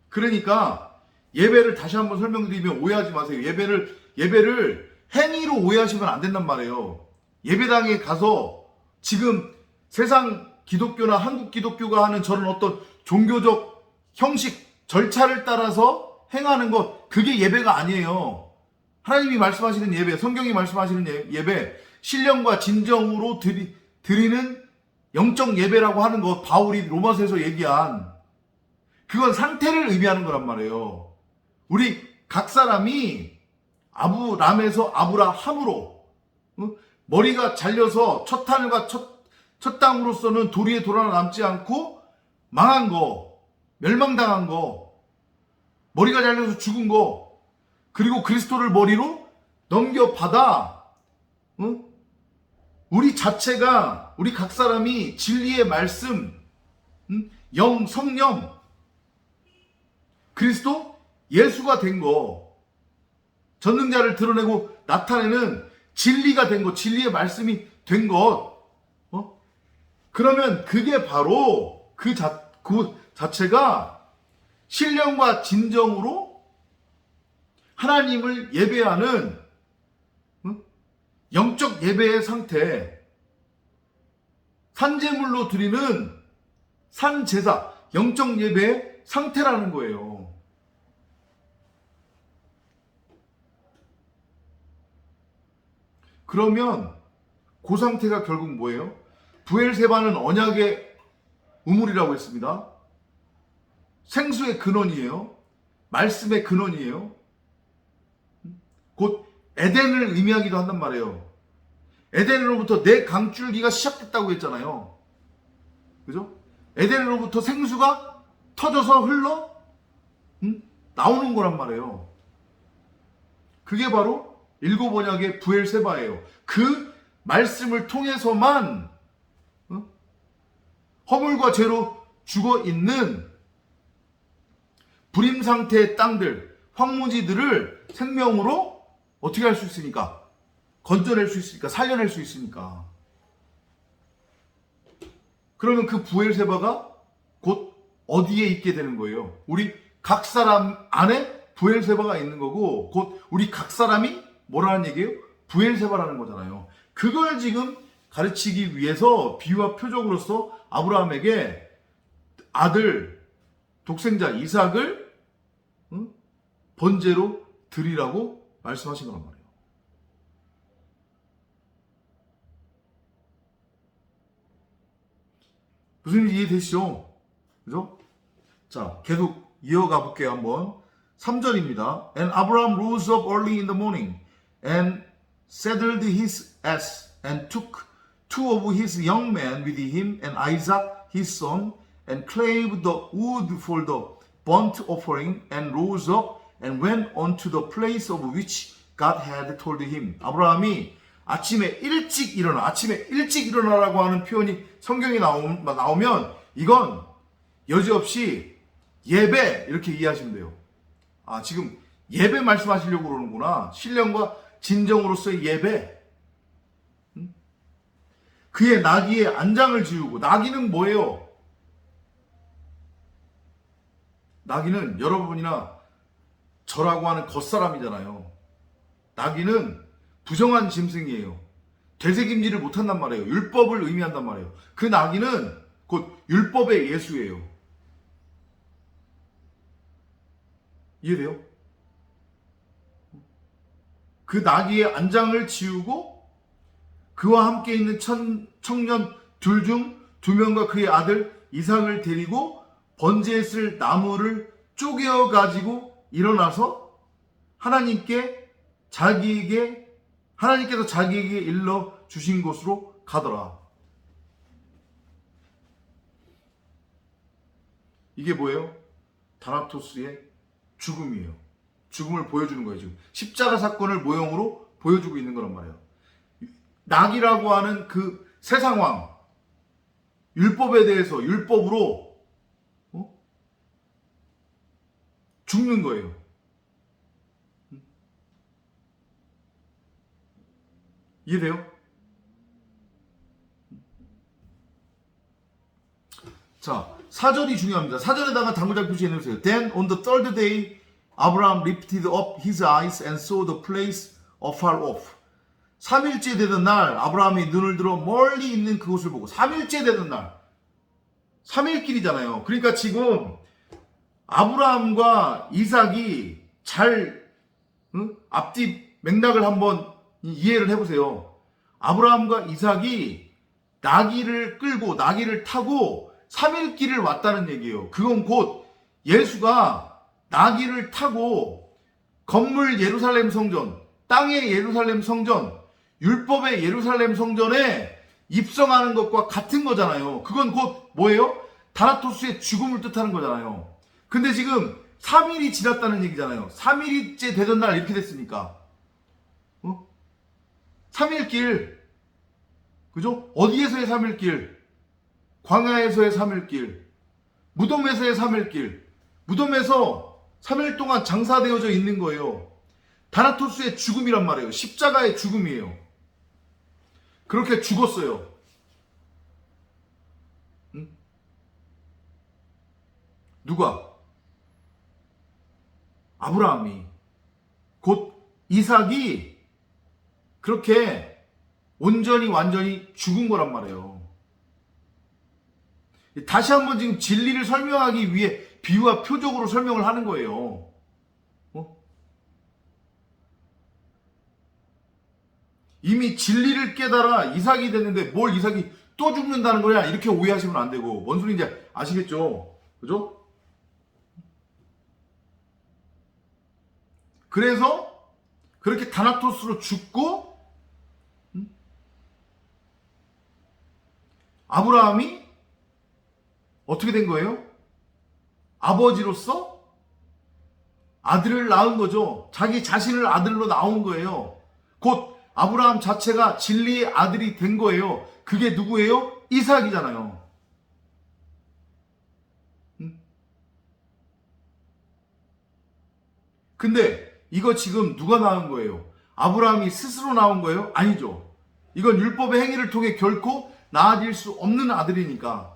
그러니까 예배를 다시 한번 설명드리면 오해하지 마세요. 예배를 행위로 오해하시면 안 된단 말이에요. 예배당에 가서 지금 세상 기독교나 한국 기독교가 하는 저런 어떤 종교적 형식, 절차를 따라서 행하는 것, 그게 예배가 아니에요. 하나님이 말씀하시는 예배, 성경이 말씀하시는 예배, 신령과 진정으로 드리는 영적 예배라고 하는 것, 바울이 로마서에서 얘기한 그건 상태를 의미하는 거란 말이에요. 우리 각 사람이 아브람에서 아브라함으로, 머리가 잘려서 첫 하늘과 첫 땅으로서는 도리에 돌아 남지 않고 망한 거, 멸망당한 거, 머리가 잘려서 죽은 거, 그리고 그리스도를 머리로 넘겨받아, 우리 자체가, 우리 각 사람이 진리의 말씀, 영, 성령, 그리스도, 예수가 된 거, 전능자를 드러내고 나타내는 진리가 된 것, 진리의 말씀이 된 것, 그러면 그게 바로 그 자체가 신령과 진정으로 하나님을 예배하는 영적 예배의 상태, 산제물로 드리는 산제사, 영적 예배의 상태라는 거예요. 그러면 그 상태가 결국 뭐예요? 브엘세바는 언약의 우물이라고 했습니다. 생수의 근원이에요. 말씀의 근원이에요. 곧 에덴을 의미하기도 한단 말이에요. 에덴으로부터 내 강줄기가 시작됐다고 했잖아요. 그죠? 에덴으로부터 생수가 터져서 흘러 나오는 거란 말이에요. 그게 바로 일곱 언약의 브엘세바예요. 그 말씀을 통해서만 허물과 죄로 죽어 있는 불임 상태의 땅들, 황무지들을 생명으로 어떻게 할 수 있으니까? 건져낼 수 있으니까, 살려낼 수 있으니까. 그러면 그 브엘세바가 곧 어디에 있게 되는 거예요? 우리 각 사람 안에 브엘세바가 있는 거고, 곧 우리 각 사람이 뭐라는 얘기예요? 브엘세바라는 거잖아요. 그걸 지금 가르치기 위해서 비유와 표적으로서 아브라함에게 아들, 독생자 이삭을 번제로 드리라고 말씀하신 거란 말이에요. 무슨 일인지 이해되시죠? 그죠? 자, 계속 이어가 볼게요, 한번. 3절입니다. And Abraham rose up early in the morning and saddled his ass and took two of his young men with him and Isaac his son and clave the wood for the burnt offering and rose up and went unto the place of which God had told him. 아브라함이 아침에 일찍 일어나라고 하는 표현이 성경에 나오면 이건 여지없이 예배 이렇게 이해하시면 돼요. 아, 지금 예배 말씀하시려고 그러는구나. 신령과 진정으로서의 예배. 그의 나귀의 안장을 지우고, 나귀는 뭐예요? 나귀는 여러분이나 저라고 하는 겉사람이잖아요. 나귀는 부정한 짐승이에요. 되새김질을 못한단 말이에요. 율법을 의미한단 말이에요. 그 나귀는 곧 율법의 예수예요. 이해돼요? 그 나귀의 안장을 지우고 그와 함께 있는 청년 둘 중 두 명과 그의 아들 이삭을 데리고 번제에 쓸 나무를 쪼개어 가지고 일어나서 하나님께서 자기에게 일러 주신 곳으로 가더라. 이게 뭐예요? 다나토스의 죽음이에요. 죽음을 보여주는 거예요. 지금 십자가 사건을 모형으로 보여주고 있는 거란 말이에요. 낙이라고 하는 그 세상왕, 율법에 대해서 율법으로 죽는 거예요. 이해돼요? 자, 4절이 중요합니다. 4절에다가 단구작 표시해 놓으세요. Then on the third day Abraham lifted up his eyes and saw the place afar off. 3일째 되던 날 아브라함이 눈을 들어 멀리 있는 그곳을 보고, 3일째 되던 날, 3일 길이잖아요. 그러니까 지금 아브라함과 이삭이 잘 앞뒤 맥락을 한번 이해를 해보세요. 아브라함과 이삭이 나귀를 끌고 나귀를 타고 3일 길을 왔다는 얘기예요. 그건 곧 예수가 나귀를 타고 건물 예루살렘 성전, 땅의 예루살렘 성전, 율법의 예루살렘 성전에 입성하는 것과 같은 거잖아요. 그건 곧 뭐예요? 다나토스의 죽음을 뜻하는 거잖아요. 근데 지금 3일이 지났다는 얘기잖아요. 3일째 되던 날 이렇게 됐으니까. 3일 길. 그죠? 어디에서의 3일 길? 광야에서의 3일 길. 무덤에서의 3일 길. 무덤에서 3일 동안 장사되어져 있는 거예요. 다나토스의 죽음이란 말이에요. 십자가의 죽음이에요. 그렇게 죽었어요. 응? 누가? 아브라함이. 곧 이삭이 그렇게 온전히 완전히 죽은 거란 말이에요. 다시 한번 지금 진리를 설명하기 위해 비유와 표적으로 설명을 하는 거예요. 이미 진리를 깨달아 이삭이 됐는데 뭘 이삭이 또 죽는다는 거냐 이렇게 오해하시면 안 되고 뭔 소리인지 아시겠죠? 그죠? 그래서 그렇게 다나토스로 죽고 아브라함이 어떻게 된 거예요? 아버지로서 아들을 낳은 거죠. 자기 자신을 아들로 낳은 거예요. 곧 아브라함 자체가 진리의 아들이 된 거예요. 그게 누구예요? 이삭이잖아요. 근데 이거 지금 누가 낳은 거예요? 아브라함이 스스로 낳은 거예요? 아니죠. 이건 율법의 행위를 통해 결코 낳아질 수 없는 아들이니까.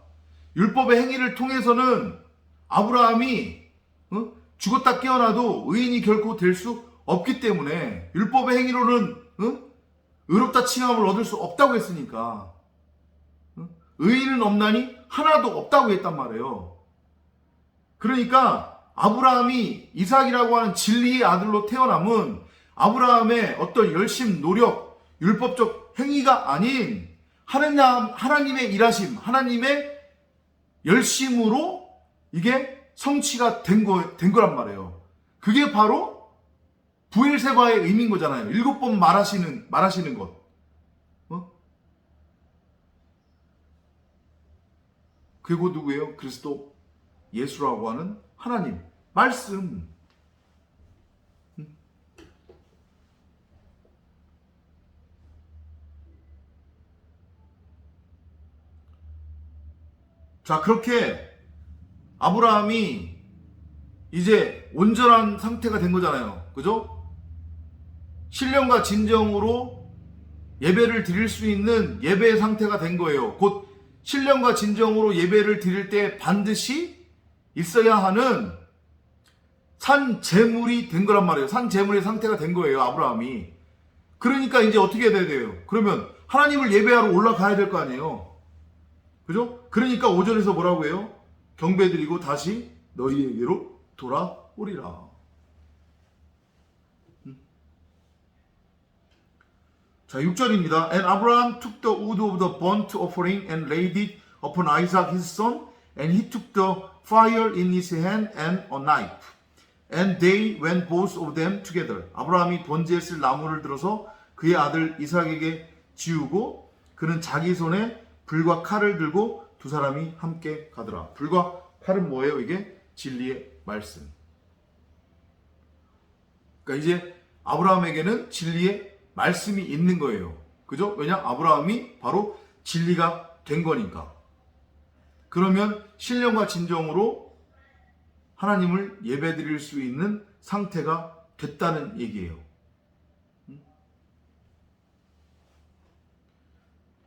율법의 행위를 통해서는 아브라함이 죽었다 깨어나도 의인이 결코 될 수 없기 때문에 율법의 행위로는 의롭다 칭함을 얻을 수 없다고 했으니까 의인은 없나니 하나도 없다고 했단 말이에요. 그러니까 아브라함이 이삭이라고 하는 진리의 아들로 태어남은 아브라함의 어떤 열심, 노력, 율법적 행위가 아닌 하나님의 일하심, 하나님의 열심으로 이게 성취가 된 거란 말이에요. 그게 바로 부엘세바의 의미인 거잖아요. 7번 말하시는 것. 그리고 누구예요? 그리스도 예수라고 하는 하나님. 말씀. 자, 그렇게 아브라함이 이제 온전한 상태가 된 거잖아요. 그죠? 신령과 진정으로 예배를 드릴 수 있는 예배의 상태가 된 거예요. 곧 신령과 진정으로 예배를 드릴 때 반드시 있어야 하는 산 제물이 된 거란 말이에요. 산 제물의 상태가 된 거예요. 아브라함이. 그러니까 이제 어떻게 해야 돼요? 그러면 하나님을 예배하러 올라가야 될 거 아니에요. 그죠? 그러니까 5절에서 뭐라고 해요? 경배드리고 다시 너희에게로 돌아오리라. 자, 6절입니다. And Abraham took the wood of the burnt offering and laid it upon Isaac his son, and he took the fire in his hand and a knife. And they went both of them together. 아브라함이 번제에 쓸 나무를 들어서 그의 아들 이삭에게 지우고 그는 자기 손에 불과 칼을 들고 두 사람이 함께 가더라. 불과 칼은 뭐예요? 이게 진리의 말씀. 그러니까 이제 아브라함에게는 진리의 말씀이 있는 거예요. 그죠? 왜냐? 아브라함이 바로 진리가 된 거니까. 그러면 신령과 진정으로 하나님을 예배드릴 수 있는 상태가 됐다는 얘기예요.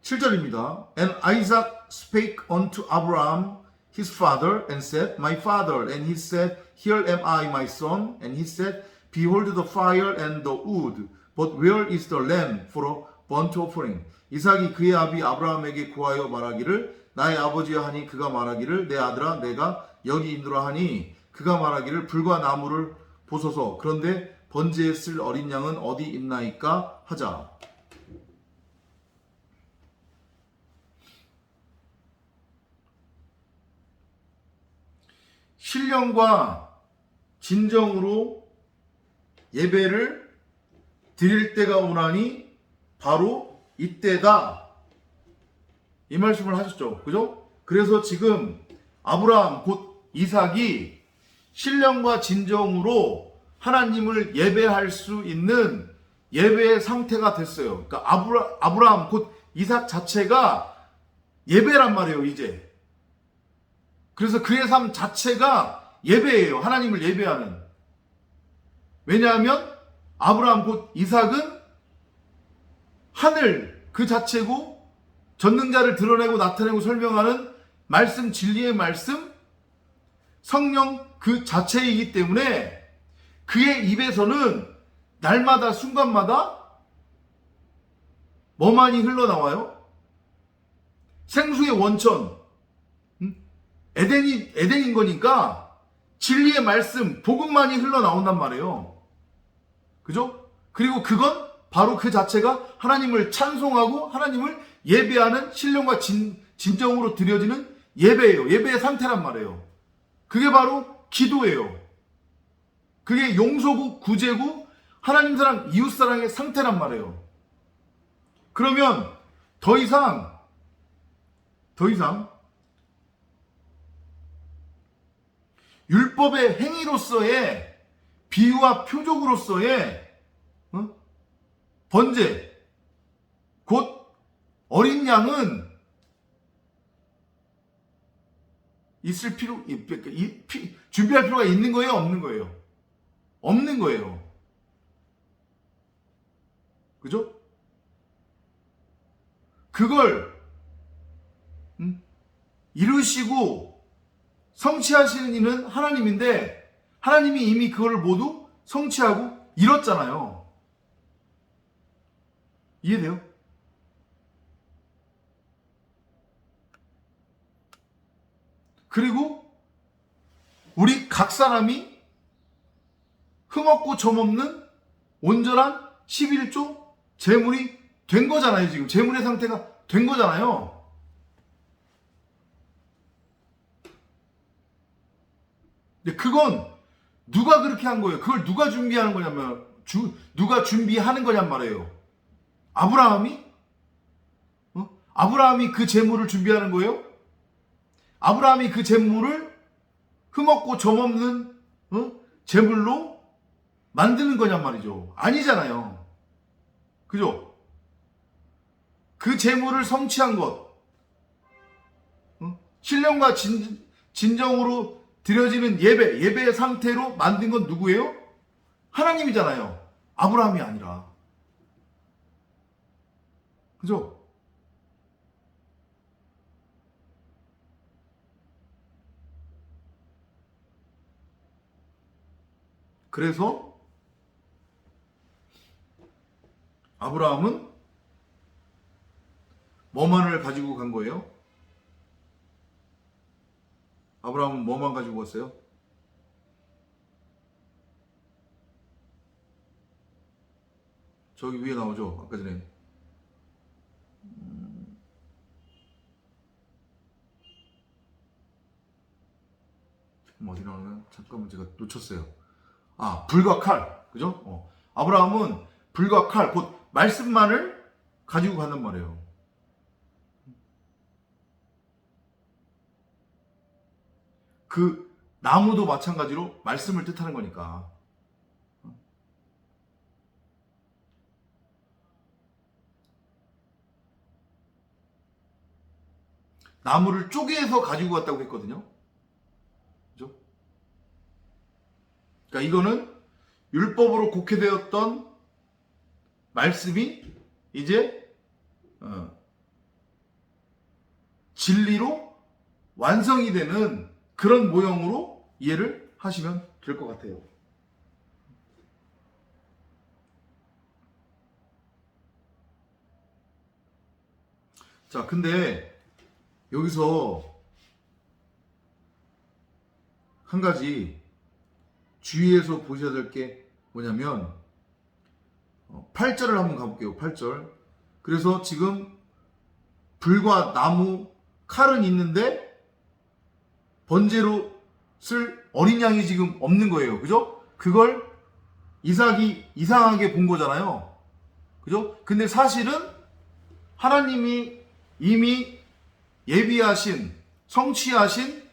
7절입니다. And Isaac spake unto Abraham his father and said, My father. And he said, Here am I, my son. And he said, Behold the fire and the wood, but where is the lamb for a burnt offering? 이삭이 그의 아비 아브라함에게 구하여 말하기를 나의 아버지여 하니 그가 말하기를 내 아들아 내가 여기 있노라 하니 그가 말하기를 불과 나무를 보소서. 그런데 번제에 쓸 어린 양은 어디 있나이까 하자. 신령과 진정으로 예배를 드릴 때가 오나니 바로 이때다. 이 말씀을 하셨죠. 그죠? 그래서 지금 아브라함 곧 이삭이 신령과 진정으로 하나님을 예배할 수 있는 예배의 상태가 됐어요. 그러니까 아브라함 곧 이삭 자체가 예배란 말이에요, 이제. 그래서 그의 삶 자체가 예배예요. 하나님을 예배하는. 왜냐하면 아브라함 곧 이삭은 하늘 그 자체고 전능자를 드러내고 나타내고 설명하는 말씀, 진리의 말씀, 성령 그 자체이기 때문에 그의 입에서는 날마다 순간마다 뭐만이 흘러나와요? 생수의 원천, 에덴인 거니까 진리의 말씀, 복음만이 흘러나온단 말이에요. 그죠? 그리고 그건 바로 그 자체가 하나님을 찬송하고 하나님을 예배하는 신령과 진정으로 드려지는 예배예요. 예배의 상태란 말이에요. 그게 바로 기도예요. 그게 용서고 구제고 하나님 사랑, 이웃 사랑의 상태란 말이에요. 그러면 더 이상 율법의 행위로서의 비유와 표적으로서의 번제 곧 어린 양은 준비할 필요가 있는 거예요, 없는 거예요? 없는 거예요. 그죠? 그걸 이루시고 성취하시는 이는 하나님인데 하나님이 이미 그걸 모두 성취하고 이뤘잖아요. 이해돼요? 그리고 우리 각 사람이 흠없고 점없는 온전한 11조 제물이 된 거잖아요. 지금 제물의 상태가 된 거잖아요. 근데 그건 누가 그렇게 한 거예요? 그걸 누가 준비하는 거냐면 누가 준비하는 거냔 말이에요. 아브라함이? 아브라함이 그 제물을 준비하는 거예요? 아브라함이 그 제물을 흠없고 점없는 제물로 만드는 거냔 말이죠. 아니잖아요. 그죠? 그 제물을 성취한 것, 신령과 진정으로 드려지는 예배의 상태로 만든 건 누구예요? 하나님이잖아요. 아브라함이 아니라. 그죠? 그래서 아브라함은 뭐만을 가지고 간 거예요? 아브라함은 뭐만 가지고 갔어요? 저기 위에 나오죠? 아까 전에. 어디 나오나? 잠깐만 제가 놓쳤어요. 불과 칼. 그죠? 아브라함은 불과 칼, 곧 말씀만을 가지고 간단 말이에요. 그 나무도 마찬가지로 말씀을 뜻하는 거니까. 나무를 쪼개서 가지고 갔다고 했거든요. 그죠? 그러니까 이거는 율법으로 곡해되었던 말씀이 이제 진리로 완성이 되는 그런 모형으로 이해를 하시면 될 것 같아요. 자, 근데 여기서 한 가지 주의해서 보셔야 될 게 뭐냐면 8절을 한번 가볼게요. 8절. 그래서 지금 불과 나무, 칼은 있는데 번제로 쓸 어린 양이 지금 없는 거예요. 그죠? 그걸 이삭이 이상하게 본 거잖아요. 그죠? 근데 사실은 하나님이 이미 예비하신, 성취하신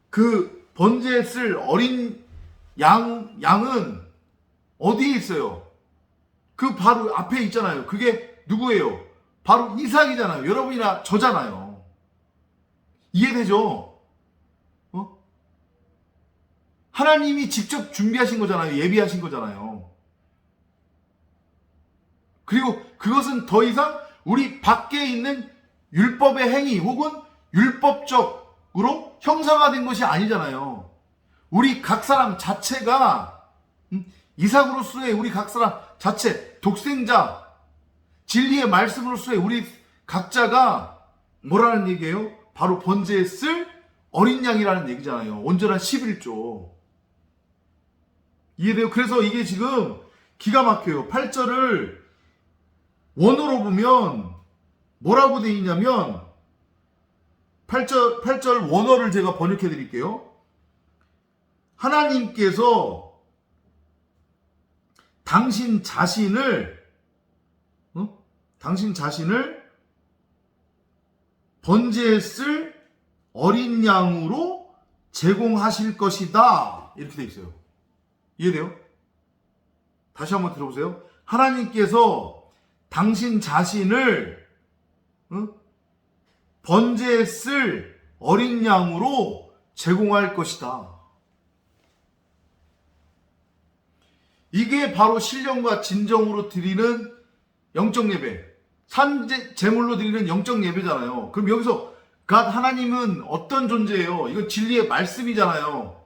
그 번제에 쓸 어린 양은 어디에 있어요? 그 바로 앞에 있잖아요. 그게 누구예요? 바로 이삭이잖아요. 여러분이나 저잖아요. 이해되죠? 하나님이 직접 준비하신 거잖아요. 예비하신 거잖아요. 그리고 그것은 더 이상 우리 밖에 있는 율법의 행위 혹은 율법적으로 형상화된 것이 아니잖아요. 우리 각 사람 자체가 이삭으로서의 우리 각 사람 자체, 독생자, 진리의 말씀으로서의 우리 각자가 뭐라는 얘기예요? 바로 번제에 쓸 어린 양이라는 얘기잖아요. 온전한 11조. 이해돼요? 그래서 이게 지금 기가 막혀요. 8절을 원어로 보면 뭐라고 되어 있냐면 8절 원어를 제가 번역해 드릴게요. 하나님께서 당신 자신을 번제에 쓸 어린 양으로 제공하실 것이다. 이렇게 되어 있어요. 이해돼요? 다시 한번 들어보세요. 하나님께서 당신 자신을 번제에 쓸 어린 양으로 제공할 것이다. 이게 바로 신령과 진정으로 드리는 영적 예배, 제물로 드리는 영적 예배잖아요. 그럼 여기서 하나님은 어떤 존재예요? 이건 진리의 말씀이잖아요.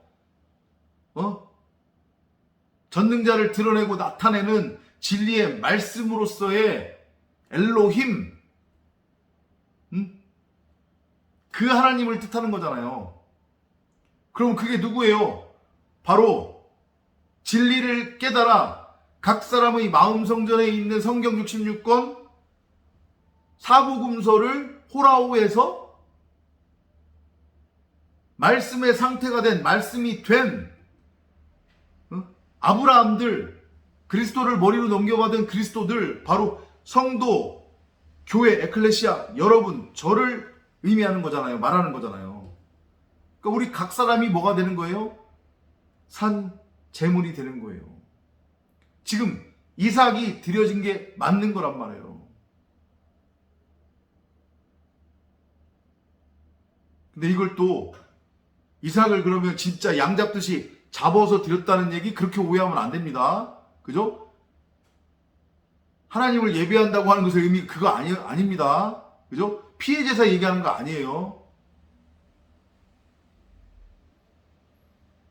전능자를 드러내고 나타내는 진리의 말씀으로서의 엘로힘, 그 하나님을 뜻하는 거잖아요. 그럼 그게 누구예요? 바로 진리를 깨달아 각 사람의 마음 성전에 있는 성경 66권 사복음서를 호라오에서 말씀의 상태가 된, 말씀이 된 아브라함들, 그리스도를 머리로 넘겨받은 그리스도들, 바로 성도, 교회, 에클레시아, 여러분, 저를 의미하는 거잖아요. 말하는 거잖아요. 그러니까 우리 각 사람이 뭐가 되는 거예요? 산 제물이 되는 거예요. 지금 이삭이 드려진 게 맞는 거란 말이에요. 근데 이걸 또 이삭을 그러면 진짜 양 잡듯이 잡아서 드렸다는 얘기 그렇게 오해하면 안 됩니다. 그죠? 하나님을 예배한다고 하는 것의 의미 그거 아닙니다. 그죠? 피해 제사 얘기하는 거 아니에요.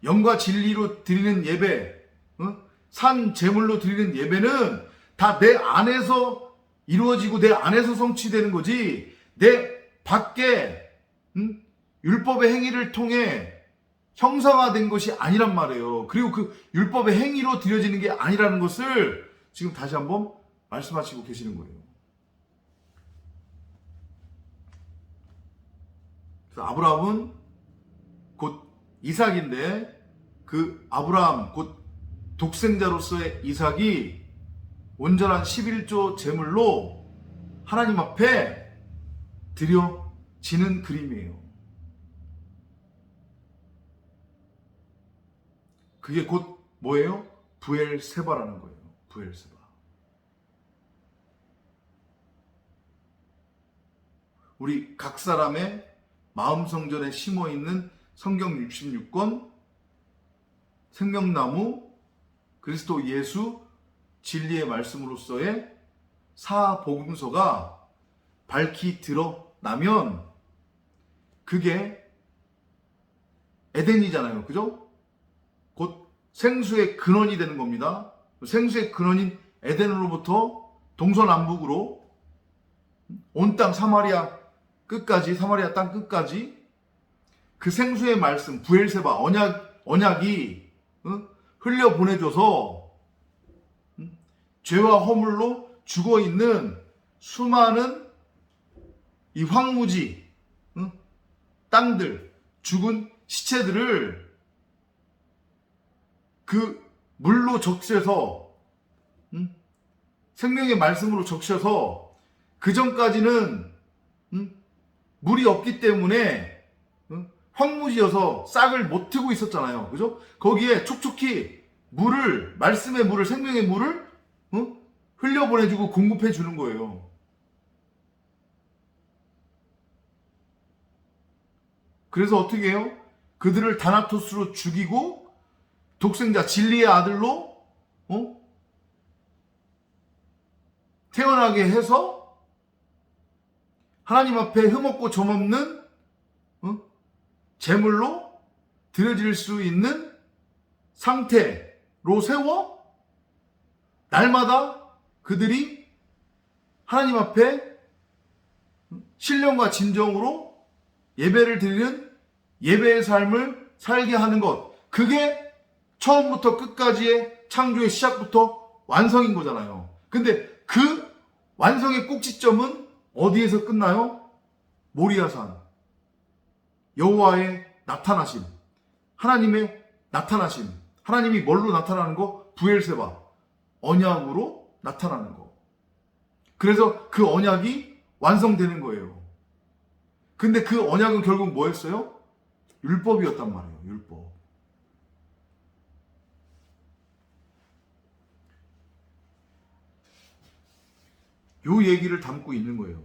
영과 진리로 드리는 예배, 산 제물로 드리는 예배는 다 내 안에서 이루어지고 내 안에서 성취되는 거지, 내 밖에 율법의 행위를 통해 형상화된 것이 아니란 말이에요. 그리고 그 율법의 행위로 드려지는 게 아니라는 것을 지금 다시 한번 말씀하시고 계시는 거예요. 그래서 아브라함은 곧 이삭인데 그 아브라함 곧 독생자로서의 이삭이 온전한 11조 제물로 하나님 앞에 드려지는 그림이에요. 그게 곧 뭐예요? 부엘세바라는 거예요. 부엘세바. 우리 각 사람의 마음 성전에 심어 있는 성경 66권, 생명나무, 그리스도 예수, 진리의 말씀으로서의 사복음서가 밝히 드러나면 그게 에덴이잖아요. 그죠? 곧 생수의 근원이 되는 겁니다. 생수의 근원인 에덴으로부터 동서남북으로 온 땅 사마리아 끝까지, 사마리아 땅 끝까지 그 생수의 말씀, 부엘세바, 언약이 흘려보내줘서 죄와 허물로 죽어있는 수많은 이 황무지, 땅들, 죽은 시체들을 그 물로 적셔서, 생명의 말씀으로 적셔서, 그 전까지는 물이 없기 때문에 황무지여서 싹을 못 트고 있었잖아요. 그죠? 거기에 촉촉히 물을, 말씀의 물을, 생명의 물을 흘려보내주고 공급해 주는 거예요. 그래서 어떻게 해요? 그들을 다나토스로 죽이고 독생자 진리의 아들로 태어나게 해서 하나님 앞에 흠없고 점없는 제물로 드려질 수 있는 상태로 세워 날마다 그들이 하나님 앞에 신령과 진정으로 예배를 드리는 예배의 삶을 살게 하는 것. 그게 처음부터 끝까지의 창조의 시작부터 완성인 거잖아요. 근데 그 완성의 꼭지점은 어디에서 끝나요? 모리아산. 여호와의 나타나심. 하나님의 나타나심. 하나님이 뭘로 나타나는 거? 브엘세바. 언약으로 나타나는 거. 그래서 그 언약이 완성되는 거예요. 근데 그 언약은 결국 뭐였어요? 율법이었단 말이에요. 율법. 요 얘기를 담고 있는 거예요.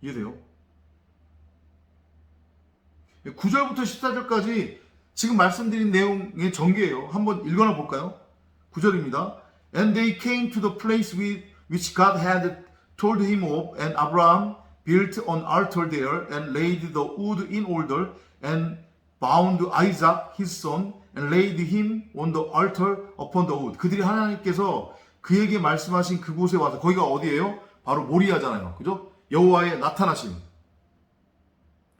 이해돼요? 9절부터 14절까지 지금 말씀드린 내용의 전개예요. 한번 읽어나 볼까요? 9절입니다. And they came to the place which God had told him of, and Abraham built an altar there and laid the wood in order and bound Isaac his son and laid him on the altar upon the wood. 그들이 하나님께서 그에게 말씀하신 그곳에 와서, 거기가 어디예요? 바로 모리아잖아요. 그죠? 여호와의 나타나심.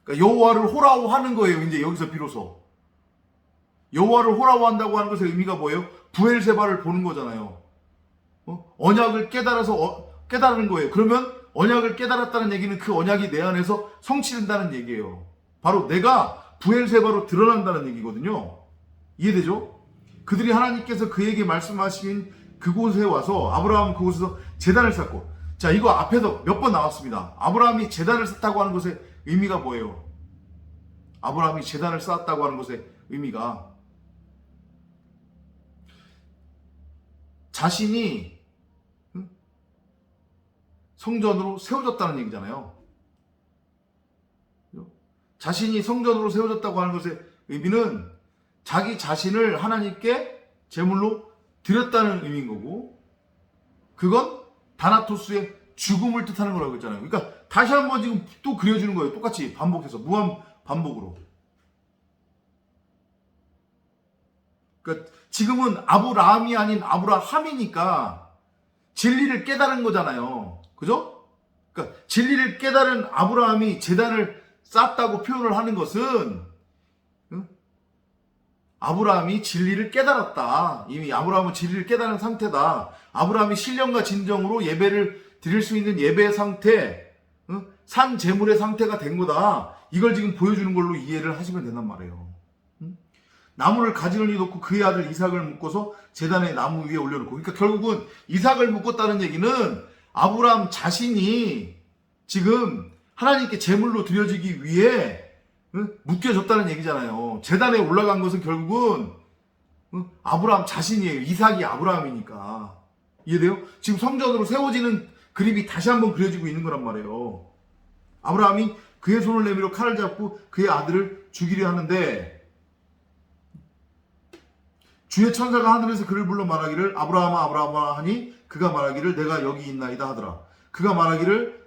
그러니까 여호와를 호라호하는 거예요. 이제 여기서 비로소 여호와를 호라호한다고 하는 것의 의미가 뭐예요? 브엘세바를 보는 거잖아요. 언약을 깨달은 거예요. 그러면 언약을 깨달았다는 얘기는 그 언약이 내 안에서 성취된다는 얘기예요. 바로 내가 브엘세바로 드러난다는 얘기거든요. 이해되죠? 그들이 하나님께서 그에게 말씀하신 그곳에 와서 아브라함은 그곳에서 제단을 쌓고, 자, 이거 앞에서 몇 번 나왔습니다. 아브라함이 제단을 쌓았다고 하는 것의 의미가 뭐예요? 아브라함이 제단을 쌓았다고 하는 것의 의미가 자신이 성전으로 세워졌다는 얘기잖아요. 자신이 성전으로 세워졌다고 하는 것의 의미는 자기 자신을 하나님께 제물로 드렸다는 의미인 거고, 그건 다나토스의 죽음을 뜻하는 거라고 했잖아요. 그러니까 다시 한번 지금 또 그려주는 거예요. 똑같이 반복해서, 무한 반복으로. 그러니까 지금은 아브라함이 아닌 아브라함이니까 진리를 깨달은 거잖아요. 그죠? 그러니까 진리를 깨달은 아브라함이 제단을 쌓았다고 표현을 하는 것은 아브라함이 진리를 깨달았다. 이미 아브라함은 진리를 깨달은 상태다. 아브라함이 신령과 진정으로 예배를 드릴 수 있는 예배의 상태, 산 제물의 상태가 된 거다. 이걸 지금 보여주는 걸로 이해를 하시면 된단 말이에요. 나무를 가지런히 놓고 그의 아들 이삭을 묶어서 제단의 나무 위에 올려놓고. 그러니까 결국은 이삭을 묶었다는 얘기는 아브라함 자신이 지금 하나님께 제물로 드려지기 위해 묶여졌다는 얘기잖아요. 제단에 올라간 것은 결국은 아브라함 자신이에요. 이삭이 아브라함이니까. 이해돼요? 지금 성전으로 세워지는 그림이 다시 한번 그려지고 있는 거란 말이에요. 아브라함이 그의 손을 내밀어 칼을 잡고 그의 아들을 죽이려 하는데, 주의 천사가 하늘에서 그를 불러 말하기를 아브라함아 아브라함아 하니 그가 말하기를 내가 여기 있나이다 하더라. 그가 말하기를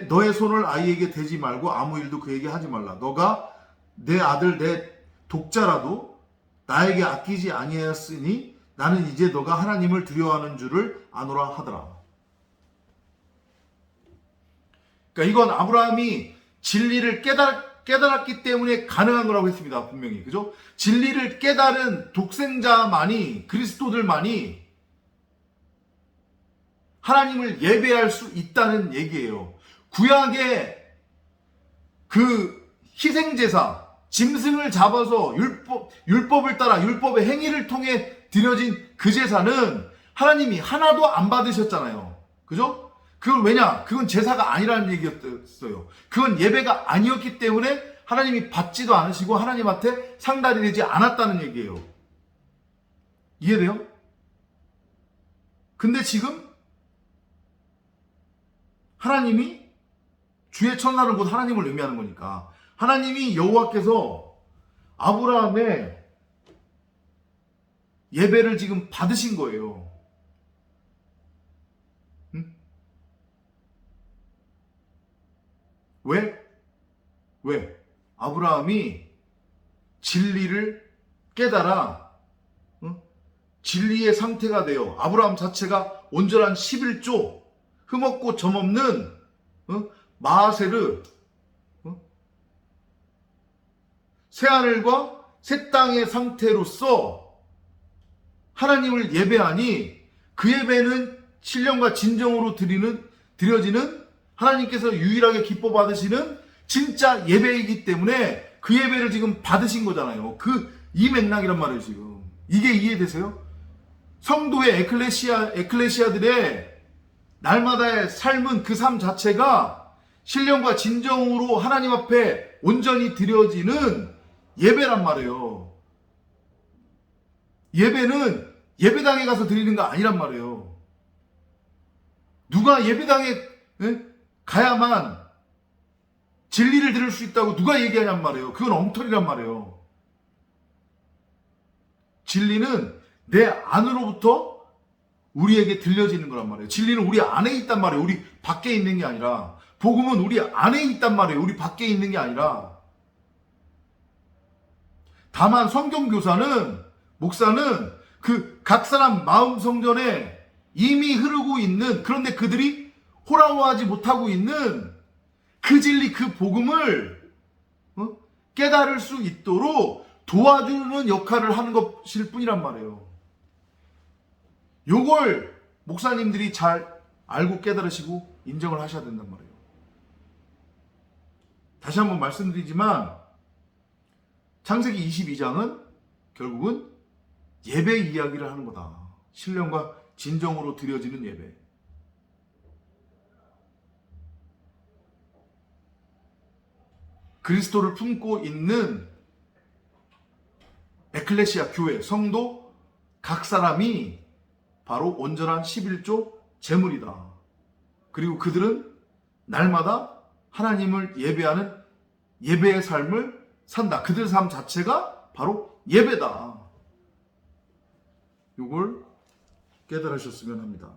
너의 손을 아이에게 대지 말고 아무 일도 그에게 하지 말라. 너가 내 아들 내 독자라도 나에게 아끼지 아니하였으니 나는 이제 너가 하나님을 두려워하는 줄을 아노라 하더라. 그러니까 이건 아브라함이 진리를 깨달았기 때문에 가능한 거라고 했습니다. 분명히. 그죠? 진리를 깨달은 독생자만이, 그리스도들만이 하나님을 예배할 수 있다는 얘기예요. 구약의 그 희생제사, 짐승을 잡아서 율법을 따라 율법의 행위를 통해 드려진 그 제사는 하나님이 하나도 안 받으셨잖아요. 그죠? 그건 왜냐? 그건 제사가 아니라는 얘기였어요. 그건 예배가 아니었기 때문에 하나님이 받지도 않으시고 하나님한테 상달이 되지 않았다는 얘기예요. 이해돼요? 근데 지금 하나님이 주의 천사는 곧 하나님을 의미하는 거니까 하나님이 여호와께서 아브라함의 예배를 지금 받으신 거예요. 응? 왜? 아브라함이 진리를 깨달아 진리의 상태가 되어 아브라함 자체가 온전한 11조 흠없고 점없는 마하세르 새하늘과 새 땅의 상태로서 하나님을 예배하니 그 예배는 신령과 진정으로 드려지는 하나님께서 유일하게 기뻐 받으시는 진짜 예배이기 때문에 그 예배를 지금 받으신 거잖아요. 이 맥락이란 말이에요. 지금 이게 이해되세요? 성도의 에클레시아들의 날마다의 삶은 그 삶 자체가 신령과 진정으로 하나님 앞에 온전히 드려지는 예배란 말이에요. 예배는 예배당에 가서 드리는 거 아니란 말이에요. 누가 예배당에 가야만 진리를 들을 수 있다고 누가 얘기하냔 말이에요. 그건 엉터리란 말이에요. 진리는 내 안으로부터 우리에게 들려지는 거란 말이에요. 진리는 우리 안에 있단 말이에요. 우리 밖에 있는 게 아니라. 복음은 우리 안에 있단 말이에요. 우리 밖에 있는 게 아니라. 다만 성경교사는, 목사는 그 각 사람 마음 성전에 이미 흐르고 있는, 그런데 그들이 호랑호하지 못하고 있는 그 진리, 그 복음을 깨달을 수 있도록 도와주는 역할을 하는 것일 뿐이란 말이에요. 요걸 목사님들이 잘 알고 깨달으시고 인정을 하셔야 된단 말이에요. 다시 한번 말씀드리지만 창세기 22장은 결국은 예배 이야기를 하는 거다. 신령과 진정으로 드려지는 예배. 그리스도를 품고 있는 에클레시아 교회, 성도 각 사람이 바로 온전한 11조 제물이다. 그리고 그들은 날마다 하나님을 예배하는 예배의 삶을 산다. 그들의 삶 자체가 바로 예배다. 이걸 깨달으셨으면 합니다.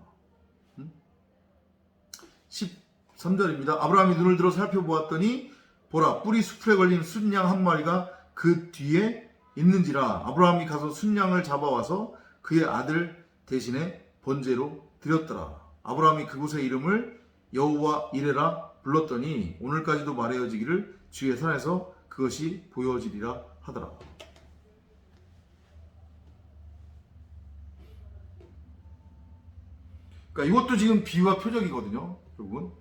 13절입니다. 아브라함이 눈을 들어 살펴보았더니 보라, 뿔이 수풀에 걸린 순양 한 마리가 그 뒤에 있는지라. 아브라함이 가서 순양을 잡아와서 그의 아들 대신에 번제로 드렸더라. 아브라함이 그곳의 이름을 여호와 이레라 불렀더니 오늘까지도 말해어지기를 주의 산에서 그것이 보여지리라 하더라. 그러니까 이것도 지금 비유와 표적이거든요. 결국은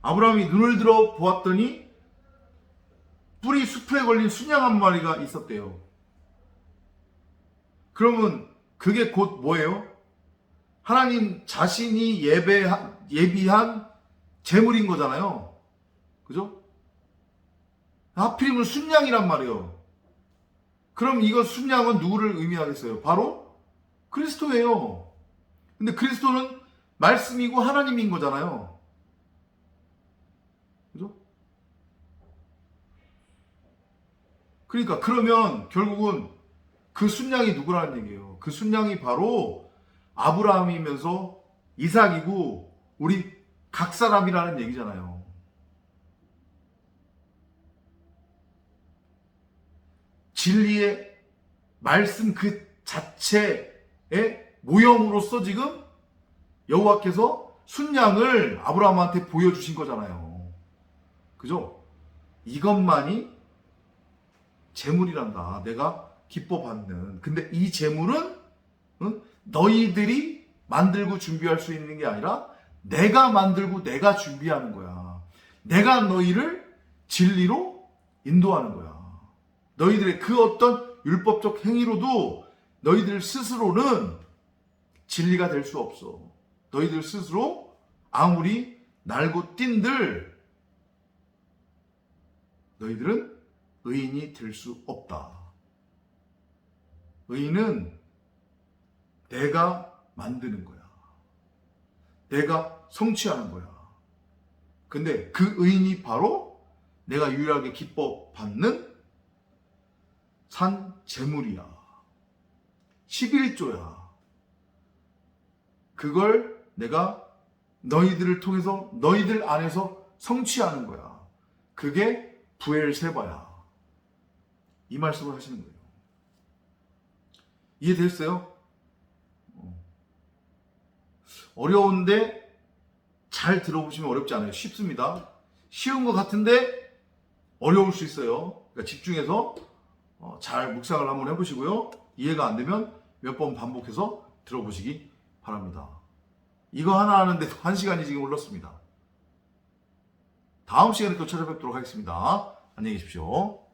아브라함이 눈을 들어 보았더니 뿔이 숲에 걸린 순양 한 마리가 있었대요. 그러면 그게 곧 뭐예요? 하나님 자신이 예비한 제물인 거잖아요. 그죠? 하필이면 순양이란 말이에요. 그럼 이거 순양은 누구를 의미하겠어요? 바로 그리스도예요. 근데 그리스도는 말씀이고 하나님인 거잖아요. 그죠? 그러니까 그러면 결국은 그 순양이 누구라는 얘기예요? 그 순양이 바로 아브라함이면서 이삭이고 우리 각 사람이라는 얘기잖아요. 진리의 말씀 그 자체의 모형으로서 지금 여호와께서 순양을 아브라함한테 보여주신 거잖아요. 그죠? 이것만이 재물이란다. 내가 기뻐 받는. 근데 이 재물은 너희들이 만들고 준비할 수 있는 게 아니라 내가 만들고 내가 준비하는 거야. 내가 너희를 진리로 인도하는 거야. 너희들의 그 어떤 율법적 행위로도 너희들 스스로는 진리가 될 수 없어. 너희들 스스로 아무리 날고 뛴들 너희들은 의인이 될 수 없다. 의인은 내가 만드는 거야. 내가 성취하는 거야. 근데 그 의인이 바로 내가 유일하게 기뻐 받는 산 재물이야. 11조야. 그걸 내가 너희들을 통해서 너희들 안에서 성취하는 거야. 그게 부엘세바야. 이 말씀을 하시는 거예요. 이해됐어요? 어려운데 잘 들어보시면 어렵지 않아요. 쉽습니다. 쉬운 것 같은데 어려울 수 있어요. 그러니까 집중해서 잘 묵상을 한번 해보시고요. 이해가 안 되면 몇 번 반복해서 들어보시기 바랍니다. 이거 하나 하는데도 1시간이 지금 흘렀습니다. 다음 시간에 또 찾아뵙도록 하겠습니다. 안녕히 계십시오.